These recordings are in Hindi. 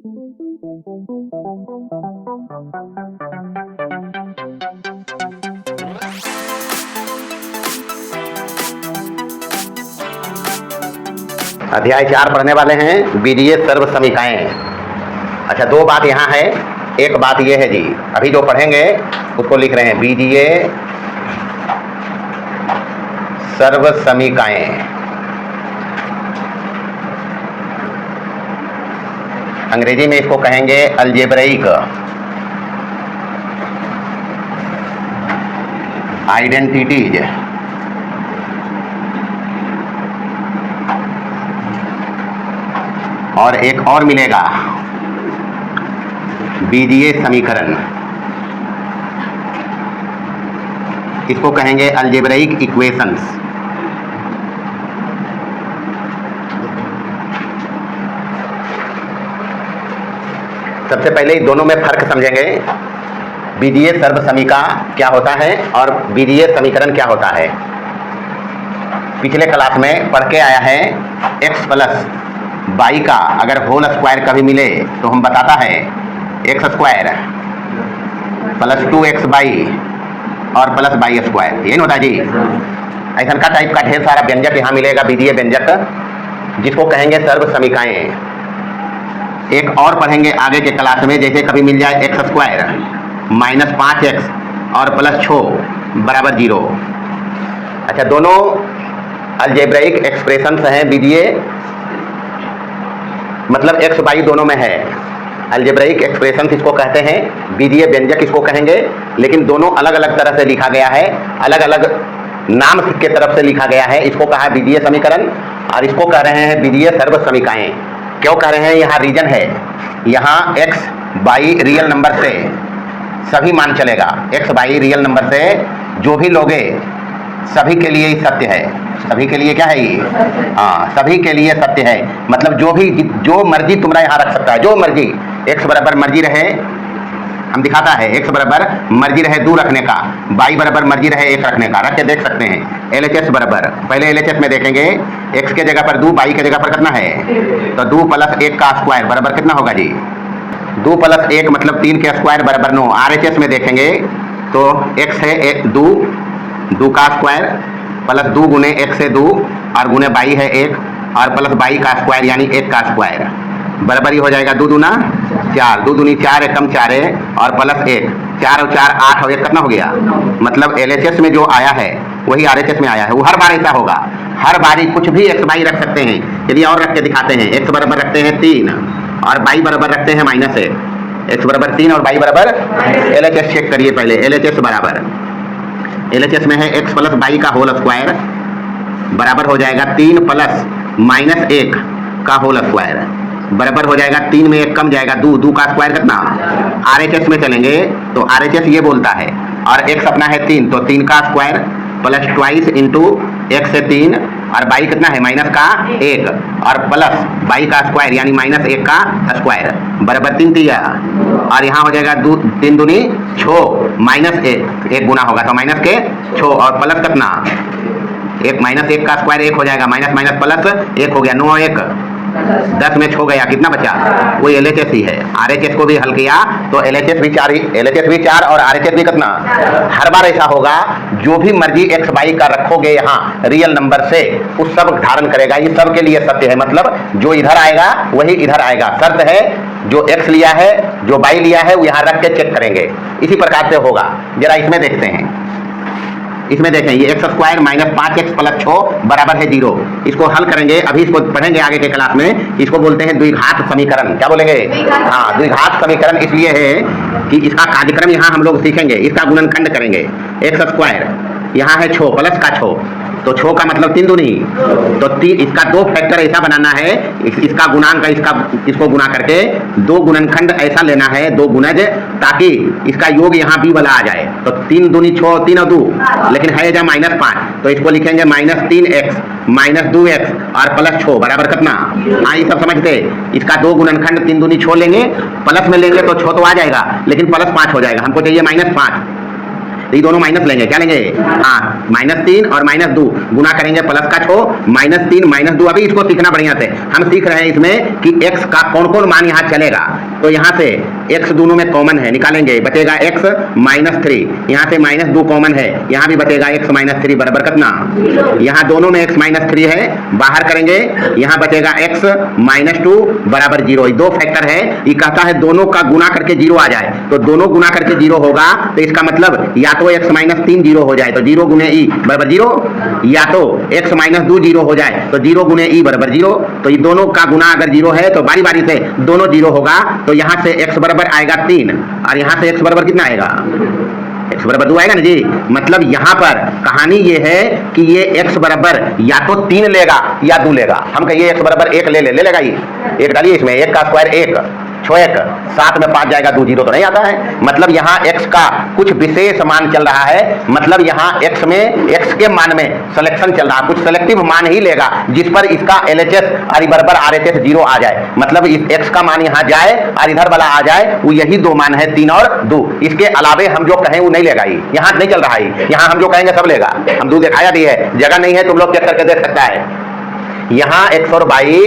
अध्याय 4 पढ़ने वाले हैं, बीजीय सर्व समीकाएं। अच्छा, दो बात यहाँ है। एक बात ये है जी, अभी जो पढ़ेंगे उसको लिख रहे हैं, बीजीय सर्व समीकाएं। अंग्रेजी में इसको कहेंगे अलजेब्रिक आइडेंटिटीज। और एक और मिलेगा, बीजीय समीकरण। इसको कहेंगे अलजेब्रिक इक्वेशंस। सबसे पहले दोनों में फर्क समझेंगे। बीजीय सर्व समीका क्या होता है और बीजीय समीकरण क्या होता है। पिछले क्लास में पढ़ के आया है, x प्लस बाई का अगर होल स्क्वायर कभी मिले तो हम बताता है x square plus 2x by और प्लस बाई स्क्वायर, यही होता है जी। ऐसा का टाइप का ढेर सारा व्यंजक यहाँ मिलेगा, बीजीय व्यंजक, जिसको कहेंगे सर्व समीकाएं। एक और पढ़ेंगे आगे के क्लास में, जैसे कभी मिल जाए एक्स स्क्वायर माइनस 5x और प्लस 6 बराबर 0। अच्छा, दोनों अलजेब्रिक एक्सप्रेशंस हैं बीजीय, मतलब एक्स बाई दोनों में है। अलजेब्रिक एक्सप्रेशंस इसको कहते हैं, बीजीय व्यंजक इसको कहेंगे, लेकिन दोनों अलग अलग तरह से लिखा गया है, अलग अलग नाम के तरफ से लिखा गया है। इसको कहा है बीजीय समीकरण और इसको कह रहे हैं बीजीय सर्व समीकाएं। क्यों कह रहे हैं, यहाँ रीजन है, यहाँ एक्स बाई रियल नंबर से सभी मान चलेगा। एक्स बाई रियल नंबर से जो भी लोगे सभी के लिए ही सत्य है। सभी के लिए क्या है ये? हाँ, सभी के लिए सत्य है। मतलब जो मर्जी तुम्हारा यहाँ रख सकता है, जो मर्जी। एक्स बराबर मर्जी रहे, हम दिखाता है, एक्स बराबर मर्जी रहे 2 रखने का, बाई बराबर मर्जी रहे 1 रखने का, रख के देख सकते हैं। LHS बराबर, पहले LHS में देखेंगे, एक्स के जगह पर 2, बाई के जगह पर कितना है, तो 2 प्लस 1 का स्क्वायर बराबर कितना होगा जी? 2 प्लस 1 मतलब 3 के स्क्वायर बराबर 9। RHS में देखेंगे तो x है 2 का स्क्वायर प्लस 2 गुने x है 2 और गुने बाई है 1 और प्लस बाई का स्क्वायर यानी 1 का स्क्वायर बराबर ही हो जाएगा 2 दूना 4, 2 दूनी 4 एकम 4 और प्लस 1, 4 और 4 8 और 1 कितना हो गया? मतलब LHS में जो आया है वही RHS में आया है। वो हर बार ऐसा होगा, हर बारी कुछ भी एक्स बाई रख सकते हैं। चलिए और रख के दिखाते हैं। एक्स बराबर रखते हैं 3 और बाई बराबर रखते हैं -1। एक्स बराबर 3 और बाई बराबर, LHS चेक करिए पहले। LHS बराबर, LHS में है एक्स प्लस बाई का होल स्क्वायर बराबर हो जाएगा 3 प्लस -1 का होल स्क्वायर बराबर हो जाएगा 3 में 1 कम जाएगा 2 का स्क्वायर कितना? RHS में चलेंगे तो RHS ये बोलता है, और x अपना है 3 तो 3 का square plus twice into x है 3 और बाई कितना है माइनस का 1 और प्लस बाई का स्क्वायर यानी -1 का स्क्वायर बराबर 3 दिया और यहाँ हो जाएगा 3 दूनी 6 -1 गुना होगा तो माइनस के 6 और प्लस कितना 1 -1 का स्क्वायर 1 हो जाएगा, माइनस माइनस प्लस 1 हो गया, 9 1 10 में 6 गया, कितना बचा? वो LHS ही है। RHS को भी हल किया तो LHS भी 4 और RHS भी कितना? हर बार ऐसा होगा, जो भी मर्जी एक्स बाई का रखोगे यहाँ रियल नंबर से उस सब धारण करेगा। ये सब के लिए सत्य है, मतलब जो इधर आएगा वही इधर आएगा। शर्त है जो एक्स लिया है, जो बाई लिया है वो यहाँ रख के चेक करेंगे। इसी प्रकार से होगा। जरा इसमें देखते हैं, इसमें देखें ये x square minus 5x plus 6 बराबर है 0। इसको हल करेंगे, अभी इसको पढ़ेंगे आगे के क्लास में। इसको बोलते हैं द्विघात समीकरण। क्या बोलेंगे? हाँ, द्विघात समीकरण इसलिए है कि इसका कार्यक्रम यहाँ हम लोग सीखेंगे। इसका गुणनखंड करेंगे। एक्स स्क्वायर यहाँ है 6 प्लस का 6 तो 6 का मतलब 3 दूनी तो 3, इसका 2 फैक्टर ऐसा बनाना है, इसका गुणांक इसको गुना करके 2 गुणनखंड ऐसा लेना है, 2 गुणज, ताकि इसका योग यहाँ b वाला आ जाए। तो 3 दूनी 6, 3 और 2, लेकिन है जब -5 तो इसको लिखेंगे -3x -2x और प्लस 6 बराबर कितना? ये सब समझते। इसका 2 गुणनखंड 3 दूनी 6 लेंगे, प्लस में लेंगे तो 6 तो आ जाएगा लेकिन प्लस 5 हो जाएगा। हमको चाहिए -5। तो ये दोनों माइनस लेंगे, क्या लेंगे? हाँ, -3 और -2 गुना करेंगे प्लस का 6, -3 -2। अभी इसको सीखना बढ़िया से, हम सीख रहे हैं इसमें कि x का कौन कौन मान यहाँ चलेगा। तो यहाँ से x दोनों में कॉमन है, निकालेंगे, बचेगा x -3, यहाँ से -2 कॉमन है, यहाँ भी बचेगा x -3 बराबर कितना? यहाँ दोनों में x -3 है, बाहर करेंगे, यहाँ बचेगा x -2 बराबर 0। दो फैक्टर है, ये कहता है दोनों का गुना करके 0 आ जाए, तो दोनों गुना करके 0 होगा, तो इसका मतलब या तो x -3 0 हो जाए तो 0 गुने e बराबर 0, या तो x -2 0 हो जाए तो 0 गुने e बराबर 0। तो ये दोनों का गुना अगर 0 है तो बारी बारी से दोनों 0 होगा, तो यहाँ से x बराबर आएगा 3 और यहाँ से x बराबर कितना आएगा? x बराबर 2 आएगा ना जी। मतलब यहाँ पर कहानी ये है कि ये x बराबर या तो 3 लेगा या 2 लेगा। हम कहिए x बराबर 1 ले लेगा, ये 1 डालिए इसमें, 1 का स्क्वायर 1, 6 1 7 में 5 जाएगा, 2 0 तो नहीं आता है। मतलब यहाँ x का कुछ विशेष मान चल रहा है, मतलब यहाँ x में x के मान में सिलेक्शन चल रहा है, कुछ सेलेक्टिव मान ही लेगा जिस पर इसका LHS और बराबर RHS 0 आ जाए। मतलब इस x का मान यहाँ जाए और इधर वाला आ जाए, वो यही दो मान है 3 और 2। इसके अलावे हम जो कहें वो नहीं लेगा, ही यहाँ नहीं चल रहा है, यहाँ हम जो कहेंगे सब लेगा। हम 2 दिखाया भी है, जगह नहीं है, तुम लोग चेक करके देख सकता है। यहाँ x और y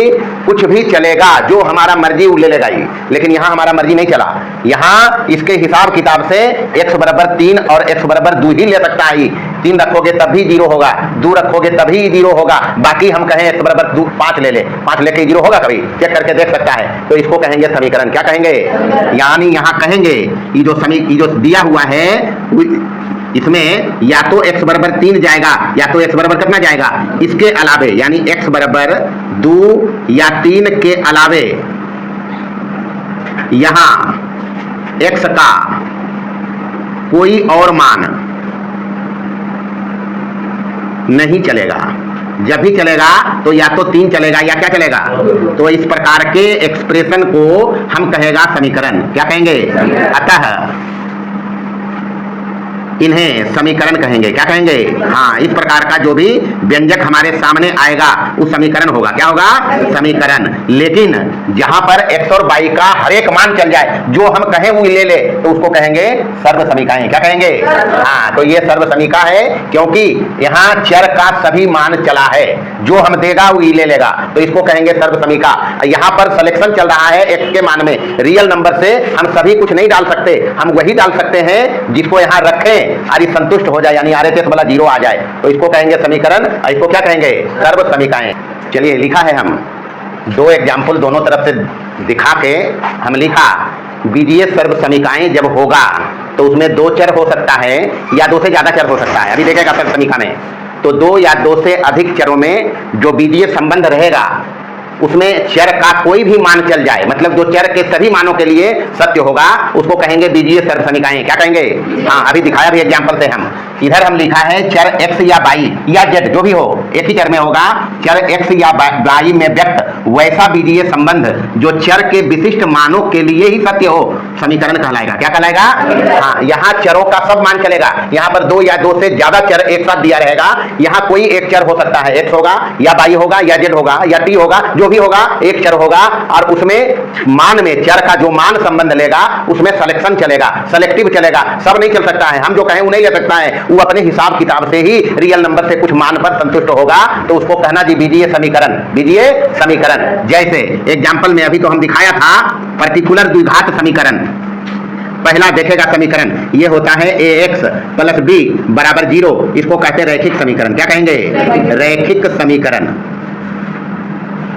कुछ भी चलेगा, जो हमारा मर्जी वो ले लेगा ही, लेकिन यहाँ हमारा मर्जी नहीं चला। यहाँ इसके हिसाब किताब से x बराबर 3 और x बराबर 2 ही ले सकता है। 3 रखोगे तब भी 0 होगा, 2 रखोगे तभी 0 होगा। बाकी हम कहें x बराबर 5 ले ले, 5 लेके 0 होगा कभी? चेक करके देख सकता है। तो इसको कहेंगे समीकरण, क्या कहेंगे? यानी यहाँ कहेंगे ये जो दिया हुआ है इसमें या तो x बराबर 3 जाएगा या तो x बराबर कितना जाएगा? इसके अलावे, यानी x बराबर 2 या 3 के अलावे यहां x का कोई और मान नहीं चलेगा। जब भी चलेगा तो या तो 3 चलेगा या क्या चलेगा? तो इस प्रकार के एक्सप्रेशन को हम कहेगा समीकरण, क्या कहेंगे? अतः इन्हें समीकरण कहेंगे, क्या कहेंगे? हाँ, इस प्रकार का जो भी व्यंजक हमारे सामने आएगा वो समीकरण होगा, क्या होगा? समीकरण। लेकिन जहां पर x और y का हर एक मान चल जाए, जो हम कहें वो ले ले, तो उसको कहेंगे सर्व समीकाएं, क्या कहेंगे? हाँ, तो ये सर्व समीका है, क्योंकि यहाँ चर का सभी मान चला है, जो हम देगा वो ले लेगा, तो इसको कहेंगे सर्व समीका। यहाँ पर सिलेक्शन चल रहा है x के मान में, रियल नंबर से हम सभी कुछ नहीं डाल सकते, हम वही डाल सकते हैं जिसको यहाँ रखें और संतुष्ट हो जाए, यानी RHS वाला 0 आ जाए, तो इसको कहेंगे समीकरण, इसको क्या कहेंगे? सर्व समीकाएं। चलिए, लिखा है हम 2 एग्जाम्पल दोनों तरफ से दिखा के हम लिखा, बीजीय सर्व समीकाएं जब होगा तो उसमें 2 चर हो सकता है या 2 से ज्यादा चर हो सकता है। अभी देखेगा सर्व समीका में, तो 2 या 2 से अधिक चरों में जो बीजीय संबंध रहेगा उसमें चर का कोई भी मान चल जाए, मतलब जो चर के सभी मानों के लिए सत्य होगा, उसको कहेंगे बीजीय सर्व समीकाएं, क्या कहेंगे? हाँ, अभी दिखाया भी एग्जांपल से हम। इधर हम लिखा है चर x या y या z, जो भी हो, एक ही चर में होगा, चर x या y में व्यक्त वैसा बीजीय संबंध जो चर के विशिष्ट मानों के लिए ही सत्य हो, समीकरण कहलाएगा, क्या कहलाएगा? हाँ, यहाँ चरों का सब मान चलेगा। यहाँ पर 2 या 2 से ज्यादा चर एक साथ दिया रहेगा, यहाँ कोई एक चर हो सकता है, x होगा या y होगा या z होगा या t होगा, जो भी होगा एक चर होगा, और उसमें मान में चर का जो मान संबंध लेगा उसमें सिलेक्शन चलेगा, सेलेक्टिव चलेगा, सब नहीं चल सकता है। हम जो कहें वो नहीं ले सकता है, वो अपने हिसाब किताब से ही रियल नंबर से कुछ मान पर संतुष्ट होगा, तो उसको कहना जी बीजीय समीकरण, बीजीय समीकरण। जैसे एग्जांपल में अभी तो हम दिखाया था पर्टिकुलर द्विघात समीकरण। पहला देखेगा समीकरण, ये होता है ax + b = 0, इसको कहते हैं रैखिक समीकरण, क्या कहेंगे? रैखिक समीकरण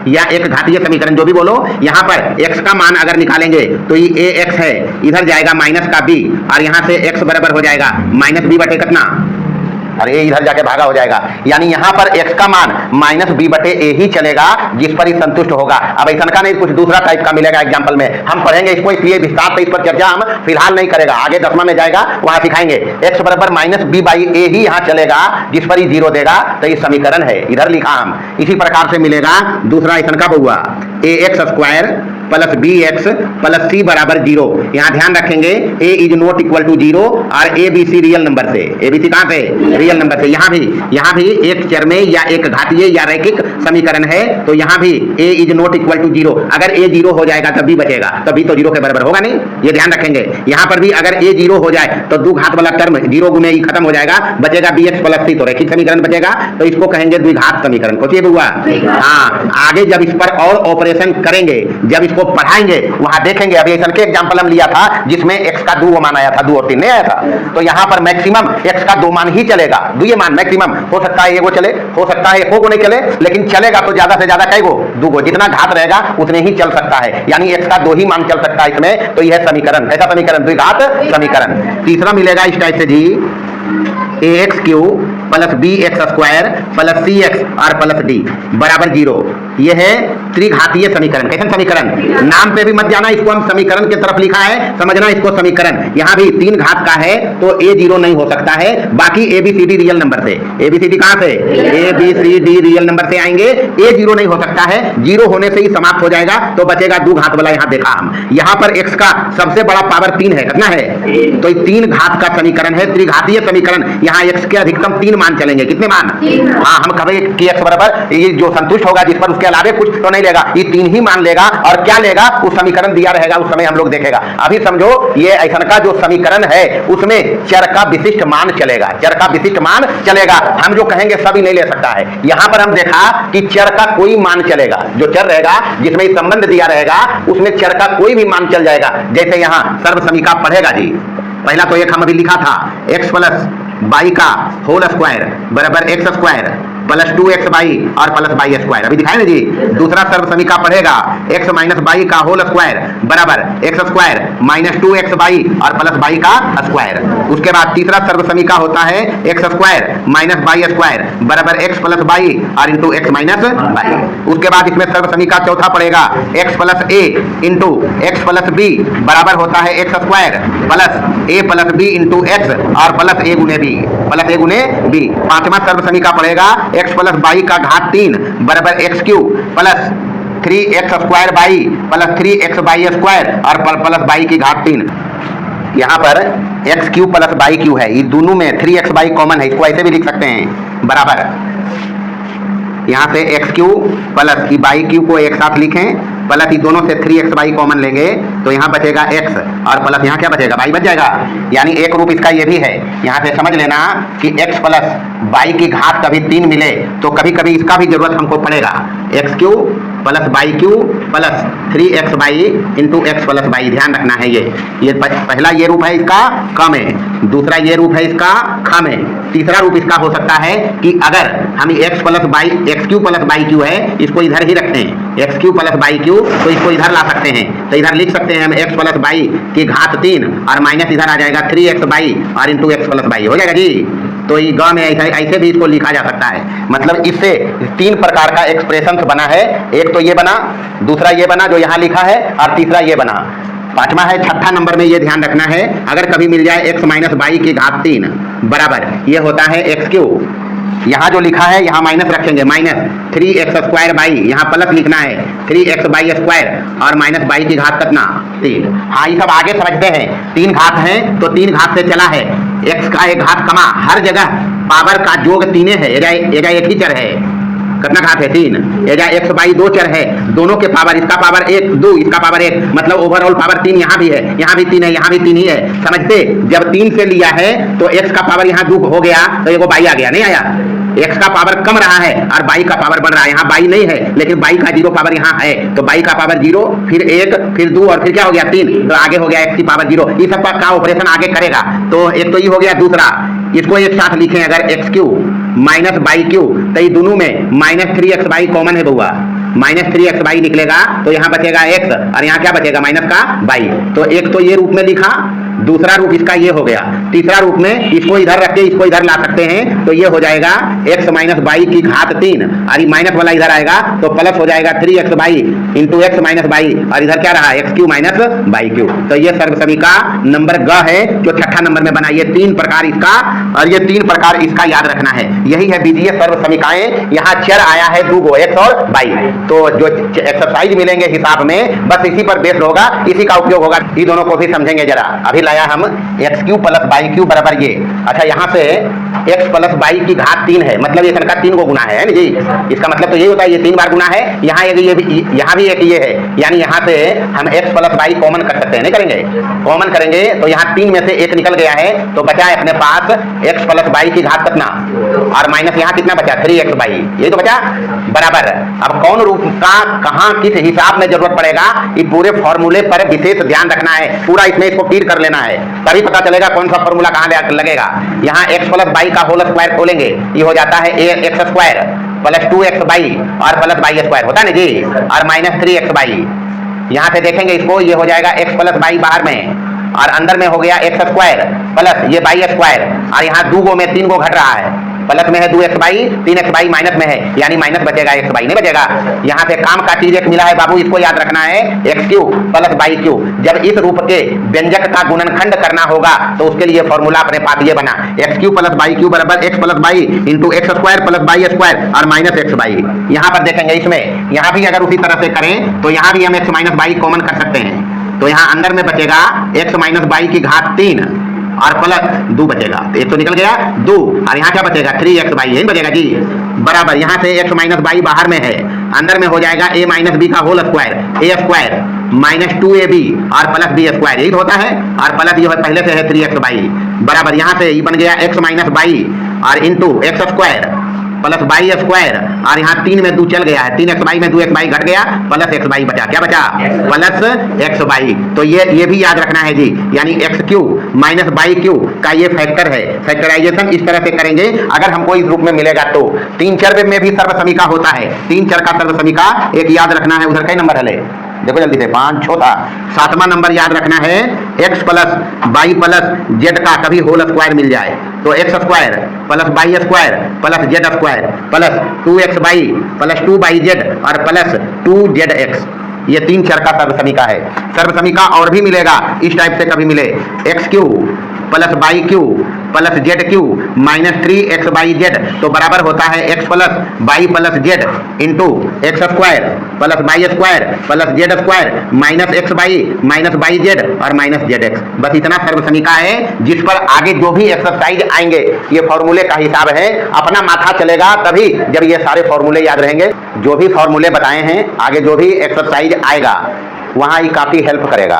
या एक घातीय समीकरण, जो भी बोलो। यहाँ पर x का मान अगर निकालेंगे तो ये ax है, इधर जाएगा माइनस का b, और यहाँ से x बराबर हो जाएगा -b बटे कितना, और a इधर जाके भागा हो जाएगा, यानी यहाँ पर x का मान -b बटे a ही चलेगा, जिस पर ही संतुष्ट होगा। अब ऐसा का नहीं, कुछ दूसरा टाइप का मिलेगा एग्जाम्पल में, हम पढ़ेंगे इसको, इसलिए विस्तार से इस पर चर्चा हम फिलहाल नहीं करेगा, आगे 10वां में जाएगा वहां सिखाएंगे। x बराबर -b/a ही यहाँ चलेगा, जिस पर ही 0 देगा, तो ये समीकरण है, इधर लिखा हम। इसी प्रकार से मिलेगा दूसरा ऐसा का हुआ, ax² + bx + c = 0। यहाँ ध्यान रखेंगे a ≠ 0 और abc रियल नंबर से, abc कहां से? रियल नंबर से। यहाँ भी एक चर में या एक घातीय या रैखिक समीकरण है, तो यहाँ भी a is not equal to 0। अगर a 0 हो जाएगा तब भी बचेगा, तभी तो 0 के बराबर होगा नहीं, ये ध्यान रखेंगे। यहाँ पर भी अगर a 0 हो जाए तो दो घात वाला टर्म 0 गुने e खत्म हो जाएगा, बचेगा bx प्लस c, तो रैखिक समीकरण बचेगा, तो इसको कहेंगे द्विघात समीकरण। कोचिए बुआ, हाँ आगे जब इस पर और ऑपरेशन करेंगे, जब इसको पढ़ाएंगे, वहां देखेंगे। अभी ऐसा के एग्जांपल हम लिया था जिसमें x का 2 मान आया था, 2 और 3 नहीं आया था, तो यहाँ पर मैक्सिमम x का 2 मान ही चलेगा, 2 मान मैक्सिमम। हो सकता है एगो चले, हो सकता है एको को नहीं चले, लेकिन चलेगा तो ज्यादा से ज्यादा कैगो, 2 गो। जितना घात रहेगा उतने ही चल सकता है, यानी x का 2 ही मान चल सकता है इसमें। तो यह समीकरण, ऐसा समीकरण द्विघात समीकरण। तीसरा मिलेगा इस टाइप से जी, ax cube plus bx square plus cx और प्लस d बराबर 0। यह है त्रिघातीय समीकरण। कैसा समीकरण? नाम पे भी मत जाना, इसको हम समीकरण की तरफ लिखा है, समझना इसको समीकरण। यहाँ भी 3 घात का है तो a 0 नहीं हो सकता है, बाकी a b c d real number से। a b c d कहां से? a b c d real number से आएंगे, a 0 नहीं हो सकता है, 0 होने से ही समाप्त हो जाएगा, तो बचेगा 2 घात वाला। यहाँ देखा हम, यहाँ पर x का सबसे बड़ा पावर 3 है, कितना है? तो 3 घात का समीकरण है, त्रिघातीय समीकरण। यहाँ x के अधिकतम 3 मान चलेंगे, कितने मान? हाँ, हम कहेंगे कि x बराबर ये जो संतुष्ट होगा, जिस पर उसके अलावे कुछ तो नहीं लेगा, ये 3 ही मान लेगा। और क्या लेगा? उस समीकरण दिया रहेगा, उस समय हम लोग देखेगा। अभी समझो ये ऐसा का जो समीकरण है उसमें चर का विशिष्ट मान चलेगा, चर का विशिष्ट मान चलेगा। हम जो कहेंगे सभी नहीं ले सकता है। यहाँ पर हम देखा कि चर का कोई मान चलेगा, जो चर रहेगा जिसमें संबंध दिया रहेगा उसमें चर का कोई भी मान चल जाएगा। जैसे यहाँ सर्व समीका पढ़ेगा जी, पहला तो एक हम अभी लिखा था, x प्लस बाई का होल स्क्वायर बराबर x square plus 2x by और प्लस बाई स्क्वायर। अभी दिखाए ना जी। दूसरा सर्व समीका पढ़ेगा, x माइनस बाई का होल स्क्वायर बराबर x square minus 2x by और प्लस बाई का स्क्वायर। उसके बाद तीसरा सर्व समीका होता है x square minus by square बराबर एक्स प्लस बाई और इंटू एक्स माइनस बाई। उसके बाद इसमें सर्व समीका चौथा पड़ेगा, x plus a into x plus b बराबर होता है x square plus a plus b into x और प्लस a गुने b, प्लस a गुने b। पांचवा सर्व समीका पड़ेगा, x प्लस बाई का घात 3 बराबर x cube plus 3x square by plus 3x by square और प्लस बाई की घात 3। यहाँ पर x cube plus by cube है, ये दोनों में 3x बाई कॉमन है, इसको ऐसे भी लिख सकते हैं बराबर। यहाँ से एक्स क्यूब प्लस की बाई क्यूब को एक साथ लिखें, प्लस ये दोनों से 3x बाई कॉमन लेंगे तो यहाँ बचेगा x और प्लस यहाँ क्या बचेगा? बाई बच जाएगा। यानी एक रूप इसका ये भी है। यहाँ से समझ लेना कि x प्लस बाई की घात कभी 3 मिले तो कभी कभी इसका भी जरूरत हमको पड़ेगा। X cube plus by cube plus 3x by into x plus by, ध्यान रखना है। ये पहला ये रूप है इसका कम है, दूसरा ये रूप है इसका खम है, तीसरा रूप इसका हो सकता है कि अगर हम x plus by, x cube plus by Q है, इसको इधर ही रखते हैं, x cube plus by Q, तो इसको इधर ला सकते हैं। तो इधर लिख सकते हैं हम x प्लस बाई की घात 3 और माइनस इधर आ जाएगा 3x बाई और इंटू एक्स प्लस बाई, हो जाएगा जी। तो ये ग में ऐसे भी इसको लिखा जा सकता है। मतलब इससे 3 प्रकार का एक्सप्रेशन बना है, एक तो ये बना, दूसरा ये बना जो यहाँ लिखा है, और तीसरा ये बना। पांचवा है, छठा नंबर में ये ध्यान रखना है, अगर कभी मिल जाए x माइनस बाई की घात 3 बराबर, ये होता है एक्स क्यूब, यहाँ जो लिखा है यहाँ माइनस रखेंगे, माइनस 3x स्क्वायर बाई, यहाँ प्लस लिखना है 3x बाई स्क्वायर और माइनस बाई की घात कितना? 3। हाँ, ये सब आगे समझते हैं। 3 घात है तो 3 घात से चला है, x का एक घात कमा, हर जगह पावर का योग 3 है, एजा एक ही चर है, कितना घात है? 3। एजा x बाई 2 चर है, दोनों के पावर, इसका पावर 1 2, इसका पावर 1, मतलब ओवरऑल पावर 3 यहाँ भी है, यहाँ भी 3 है, यहाँ भी 3 ही है। समझते? जब 3 से लिया है तो x का पावर यहाँ 2 हो गया तो एगो बाई आ गया, नहीं आया? x का पावर कम रहा है और बाई का पावर बढ़ रहा है, यहाँ बाई नहीं है लेकिन बाई का 0 पावर यहाँ है, तो बाई का पावर 0 फिर 1 फिर 2 और फिर क्या हो गया? 3, तो आगे हो गया x की पावर 0। ये सब का ऑपरेशन आगे करेगा। तो एक तो ये हो गया, दूसरा इसको एक साथ लिखें, अगर x cube minus by cube, तो ये दोनों में माइनस 3x बाई कॉमन है बउआ, माइनस 3x बाई निकलेगा तो यहाँ बचेगा x और यहाँ क्या बचेगा? माइनस का बाई। तो एक तो ये रूप में लिखा, दूसरा रूप इसका ये हो गया, तीसरा रूप में इसको इधर रख के इसको इधर ला सकते हैं, तो ये हो जाएगा x माइनस बाई की घात 3 और ये माइनस वाला इधर आएगा तो प्लस हो जाएगा 3x by into x minus by और इधर क्या रहा? X cube minus by cube. तो ये सर्व समीका नंबर ग है जो छठा नंबर में बना। ये 3 प्रकार इसका और ये 3 प्रकार इसका याद रखना है। यही है बीजीय सर्व समीकाएं। यहाँ चर आया है 2 गो, एक्स और बाई, तो जो एक्सरसाइज मिलेंगे हिसाब में बस इसी पर बेस्ड होगा, इसी का उपयोग होगा। ये दोनों को भी समझेंगे जरा। अभी लाया हम x cube plus y cube बराबर ये। अच्छा यहाँ से एक्स प्लस वाई की घात 3 है, मतलब ये का 3 को गुना है ना जी। इसका मतलब तो ये होता है ये 3 बार गुना है। यहाँ यहाँ भी एक ये है, यानी यहाँ से हम एक्स प्लस वाई कॉमन कर सकते हैं, नहीं करेंगे? कॉमन करेंगे तो यहाँ 3 में से 1 निकल गया है, तो बचा है अपने पास एक्स प्लस वाई की घात कितना, और माइनस यहाँ कितना बचा 3x वाई, ये तो बचा बराबर। अब कौन रूप का कहाँ किस हिसाब में जरूरत पड़ेगा, ये पूरे फॉर्मूले पर विशेष ध्यान रखना है, पूरा इसमें इसको क्लियर कर लेना है, तभी पता चलेगा कौन सा फॉर्मूला कहाँ लगेगा। यहाँ एक्स प्लस वाई का होल स्क्वायर खोलेंगे, ये हो जाता है x square plus 2x y और प्लस वाई स्क्वायर होता है ना जी, और माइनस 3x वाई। यहाँ से देखेंगे इसको, ये हो जाएगा एक्स प्लस वाई बाहर में और अंदर में हो गया एक्स स्क्वायर प्लस ये वाई स्क्वायर, और यहाँ 2 में 3 को घट रहा है, प्लस में है 2x Y, 3x Y minus में है, यानी माइनस बचेगा, x वाई नहीं बचेगा। यहाँ से काम का चीज एक मिला है बाबू, इसको याद रखना है, x cube plus y cube. जब इस रूप के व्यंजक का गुणनखंड करना होगा तो उसके लिए फॉर्मूला अपने पास ये बना, x cube plus y cube बराबर x plus y into x square plus y square और माइनस एक्स वाई। यहाँ पर देखेंगे इसमें, यहाँ भी अगर उसी तरह से करें तो यहाँ भी हम एक्स माइनस वाई कॉमन कर सकते हैं, तो यहाँ अंदर में बचेगा एक्स माइनस वाई की घात 3 और प्लस 2 बचेगा, एक तो निकल गया 2, और यहाँ क्या बचेगा 3x वाई, यही बचेगा जी बराबर। यहाँ से x माइनस वाई बाहर में है, अंदर में हो जाएगा a माइनस बी का whole square, a square minus 2ab और प्लस b स्क्वायर, यही होता है, और प्लस ये पहले से है 3x वाई बराबर। यहाँ से ये बन गया x माइनस वाई और into x square plus y square, और यहाँ 3 में 2 चल गया है, 3x वाई में 2x वाई घट गया, प्लस x वाई बचा, क्या बचा प्लस x वाई। तो ये भी याद रखना है जी, यानी x cube minus y cube का ये फैक्टर है। फैक्टराइजेशन इस तरह से करेंगे, अगर हमको इस रूप में मिलेगा तो 3 चर में भी सर्वसमीका होता है, 3 चर का सर्वसमीका एक याद रखना है। उधर कई नंबर है, देखो जल्दी से 5 6 7वां नंबर याद रखना है, x plus y plus z का कभी होल स्क्वायर मिल जाए तो x square plus y square plus z square plus 2x y plus 2 y z और प्लस 2zx, ये 3 चर का सर्वसमीका है। सर्वसमीका और भी मिलेगा इस टाइप से, कभी मिले x cube plus y cube plus z cube minus 3x y z, तो बराबर होता है x plus y plus z into x square plus y square plus z square minus x y minus y z और माइनस जेड एक्स। बस इतना सर्वसमीका है, जिस पर आगे जो भी एक्सरसाइज आएंगे ये फॉर्मूले का हिसाब है, अपना माथा चलेगा तभी जब ये सारे फॉर्मूले याद रहेंगे। जो भी फॉर्मूले बताए हैं, आगे जो भी एक्सरसाइज आएगा वहाँ ये काफ़ी हेल्प करेगा।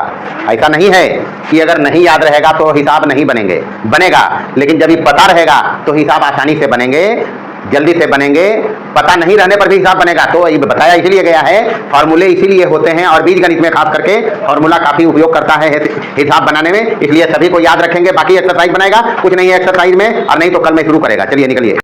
ऐसा नहीं है कि अगर नहीं याद रहेगा तो हिसाब नहीं बनेगा, लेकिन जब ये पता रहेगा तो हिसाब आसानी से बनेंगे, जल्दी से बनेंगे। पता नहीं रहने पर भी हिसाब बनेगा, तो ये बताया इसलिए गया है, फॉर्मूले इसीलिए होते हैं, और बीजगणित में खास करके फॉर्मूला काफ़ी उपयोग करता है हिसाब बनाने में, इसलिए सभी को याद रखेंगे। बाकी एक्सरसाइज बनाएगा कुछ नहीं है एक्सरसाइज में, और नहीं तो कल में शुरू करेगा। चलिए निकलिए।